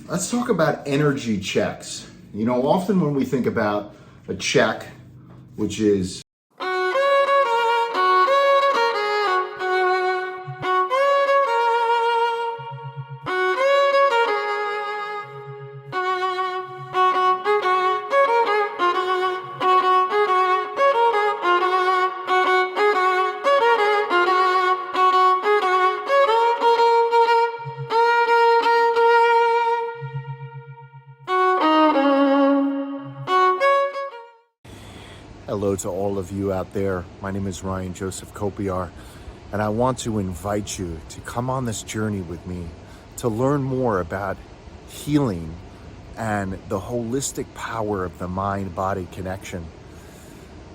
Let's talk about energy checks. You know, often when we think about a check, which is hello to all of you out there. My name is Ryan Joseph Kopiar, and I want to invite you to come on this journey with me to learn more about healing and the holistic power of the mind-body connection.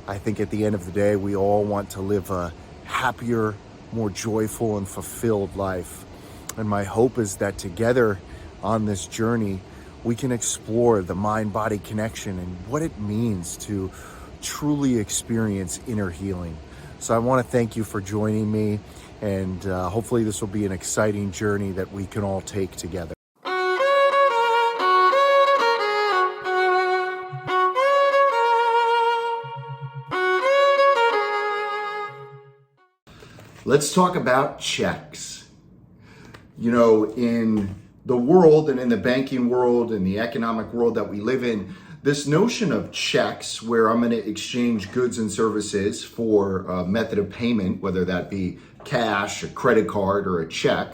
I think at the end of the day, we all want to live a happier, more joyful and fulfilled life. And my hope is that together on this journey, we can explore the mind-body connection and what it means to truly experience inner healing. So I want to thank you for joining me, and hopefully this will be an exciting journey that we can all take together. Let's talk about checks. You know, in the world and in the banking world and the economic world that we live in, this notion of checks, where I'm going to exchange goods and services for a method of payment, whether that be cash, a credit card, or a check,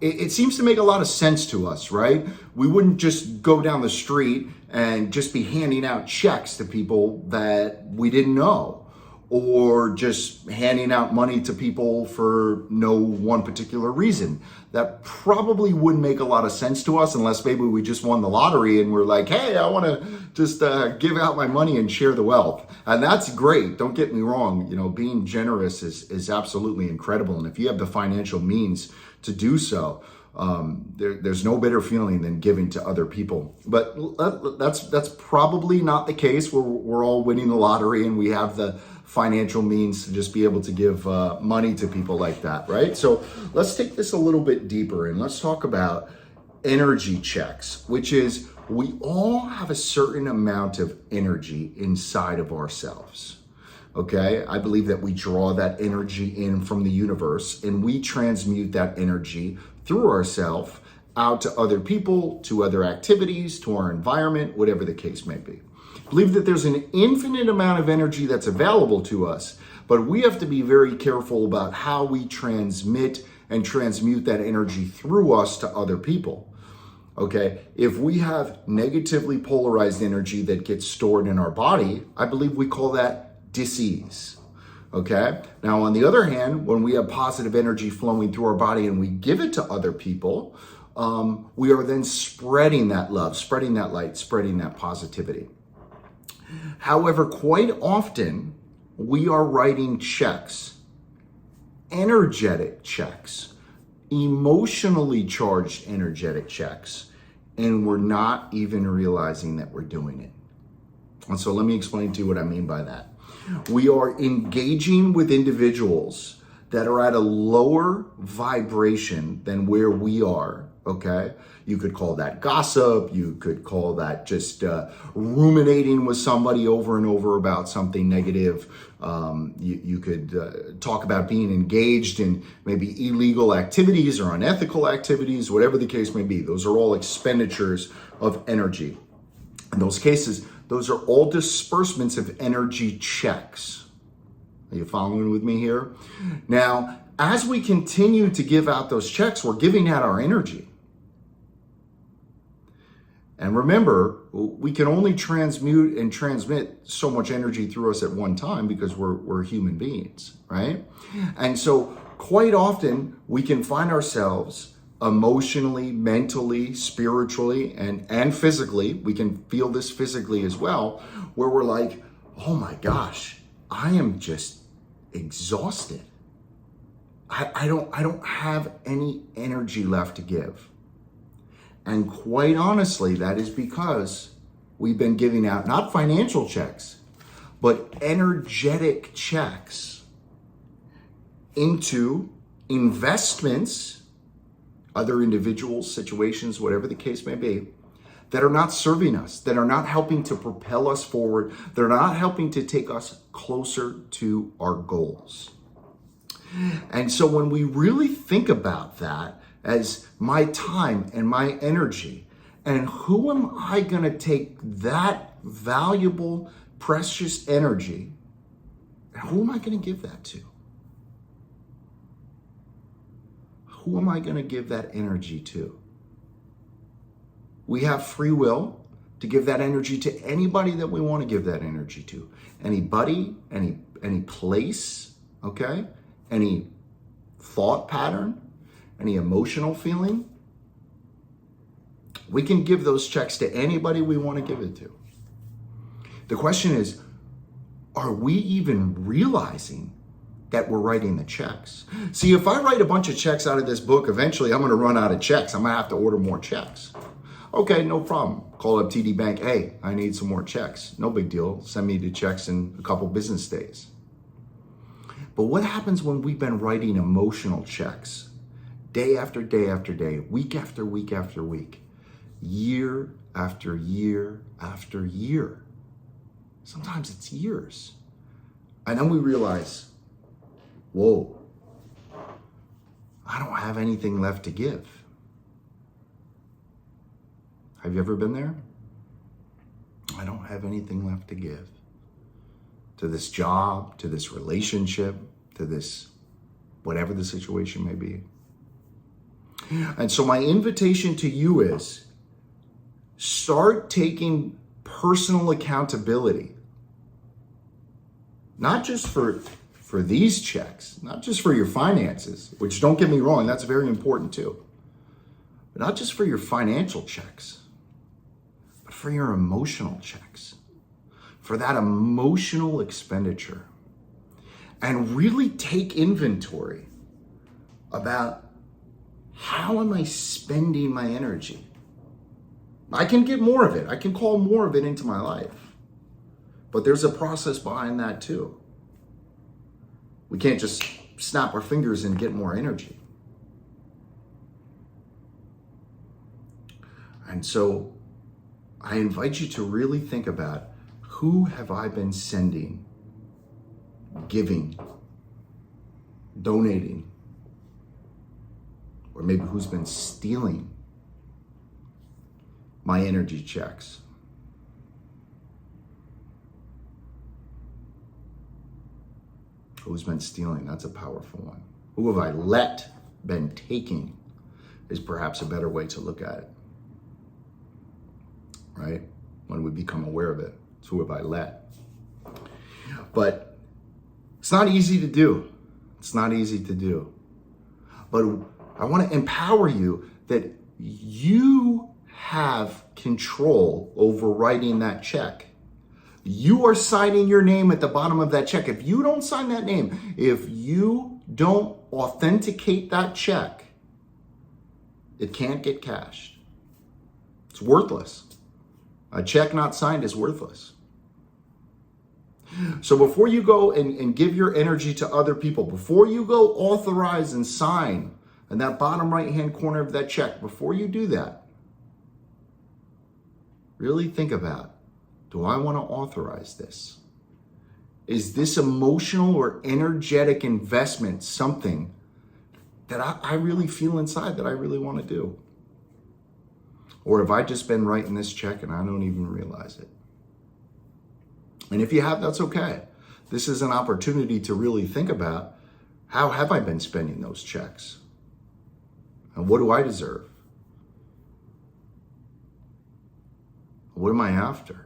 it seems to make a lot of sense to us, right? We wouldn't just go down the street and just be handing out checks to people that we didn't know, or just handing out money to people for no one particular reason. That probably wouldn't make a lot of sense to us unless maybe we just won the lottery and we're like, hey, I want to just give out my money and share the wealth. And that's great. Don't get me wrong. You know, being generous is absolutely incredible. And if you have the financial means to do so, there's no better feeling than giving to other people. But that's probably not the case. We're all winning the lottery and we have the financial means to just be able to give money to people like that, right? So let's take this a little bit deeper and let's talk about energy checks, which is we all have a certain amount of energy inside of ourselves. Okay, I believe that we draw that energy in from the universe and we transmute that energy through ourselves out to other people, to other activities, to our environment, whatever the case may be. I believe that there's an infinite amount of energy that's available to us, but we have to be very careful about how we transmit and transmute that energy through us to other people. Okay, if we have negatively polarized energy that gets stored in our body, I believe we call that dis-ease. Okay, now on the other hand, when we have positive energy flowing through our body and we give it to other people, we are then spreading that love, spreading that light, spreading that positivity. However, quite often we are writing checks, energetic checks, emotionally charged energetic checks, and we're not even realizing that we're doing it. And so let me explain to you what I mean by that. We are engaging with individuals that are at a lower vibration than where we are, okay? You could call that gossip. You could call that just ruminating with somebody over and over about something negative. You could talk about being engaged in maybe illegal activities or unethical activities, whatever the case may be. Those are all expenditures of energy. In those cases, those are all disbursements of energy checks. Are you following with me here? Now, as we continue to give out those checks, we're giving out our energy. And remember, we can only transmute and transmit so much energy through us at one time because we're human beings, right? And so quite often we can find ourselves emotionally, mentally, spiritually, and physically, we can feel this physically as well, where we're like, oh my gosh, I am just exhausted. I don't have any energy left to give. And quite honestly, that is because we've been giving out not financial checks, but energetic checks into investments other individuals, situations, whatever the case may be, that are not serving us, that are not helping to propel us forward, that are not helping to take us closer to our goals. And so when we really think about that as my time and my energy, and who am I going to take that valuable, precious energy, and who am I going to give that to? Who am I going to give that energy to? We have free will to give that energy to anybody that we want to give that energy to. Anybody, any place, okay? Any thought pattern, any emotional feeling. We can give those checks to anybody we want to give it to. The question is, are we even realizing that we're writing the checks? See, if I write a bunch of checks out of this book, eventually I'm going to run out of checks. I'm going to have to order more checks. Okay, no problem. Call up TD Bank. Hey, I need some more checks. No big deal. Send me the checks in a couple business days. But what happens when we've been writing emotional checks day after day after day, week after week after week, year after year after year? Sometimes it's years. And then we realize, whoa, I don't have anything left to give. Have you ever been there? I don't have anything left to give to this job, to this relationship, to this, whatever the situation may be. And so my invitation to you is start taking personal accountability, not just for these checks, not just for your finances, which, don't get me wrong, that's very important too, but not just for your financial checks, but for your emotional checks, for that emotional expenditure, and really take inventory about how am I spending my energy. I can get more of it. I can call more of it into my life, but there's a process behind that too. We can't just snap our fingers and get more energy. And so I invite you to really think about, who have I been sending, giving, donating, or maybe who's been stealing my energy checks? Who's been stealing? That's a powerful one. Who have I been taking is perhaps a better way to look at it, right? When we become aware of it. It's who have I let? But it's not easy to do. It's not easy to do. But I want to empower you that you have control over writing that check. You are signing your name at the bottom of that check. If you don't sign that name, if you don't authenticate that check, it can't get cashed. It's worthless. A check not signed is worthless. So before you go and give your energy to other people, before you go authorize and sign in that bottom right-hand corner of that check, before you do that, really think about, do I want to authorize this? Is this emotional or energetic investment something that I really feel inside that I really want to do? Or have I just been writing this check and I don't even realize it? And if you have, that's okay. This is an opportunity to really think about, how have I been spending those checks? And what do I deserve? What am I after?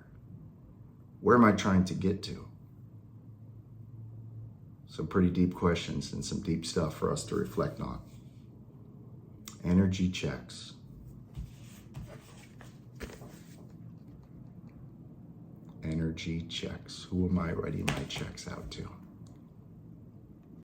Where am I trying to get to? Some pretty deep questions and some deep stuff for us to reflect on. Energy checks. Energy checks. Who am I writing my checks out to?